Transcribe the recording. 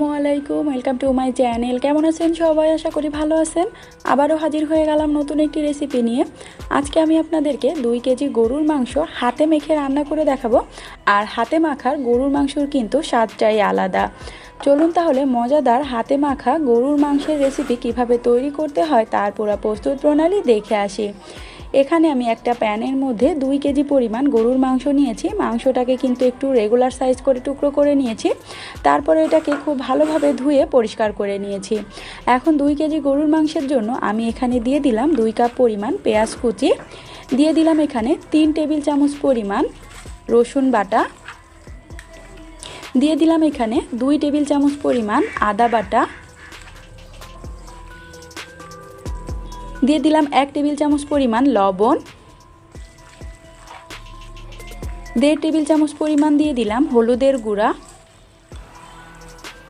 আসসালামাইকুম, welcome to my channel. কেমন আছেন সবাই? আশা করি ভালো আছেন। আবারও হাজির হয়ে গেলাম নতুন একটি রেসিপি নিয়ে। আজকে আমি আপনাদেরকে 2 কেজি গরুর মাংস হাতে মেখে রান্না করে দেখাবো। আর হাতে মাখার গরুর মাংসর কিন্তু স্বাদটাই আলাদা। চলুন তাহলে মজাদার হাতে মাখা গরুর মাংসের রেসিপি কিভাবে তৈরি করতে হয় তার পুরো প্রস্তুত প্রণালী দেখে আসি। এখানে আমি একটা প্যানের মধ্যে 2 কেজি পরিমাণ গরুর মাংস নিয়েছি। মাংসটাকে কিন্তু একটু রেগুলার সাইজ করে টুকরো করে নিয়েছি। তারপরে এটাকে খুব ভালোভাবে ধুয়ে পরিষ্কার করে নিয়েছি। এখন 2 কেজি গরুর মাংসের জন্য আমি এখানে দিয়ে দিলাম 2 কাপ পরিমাণ পেঁয়াজ কুচি, দিয়ে দিলাম এখানে 3 টেবিল চামচ পরিমাণ রসুন বাটা, দিয়ে দিলাম এখানে 2 টেবিল চামচ পরিমাণ আদা বাটা, দিয়ে দিলাম 1 টেবিল চামচ পরিমাণ লবণ, 1.5 টেবিল চামচ পরিমাণ দিয়ে দিলাম হলুদের গুঁড়া,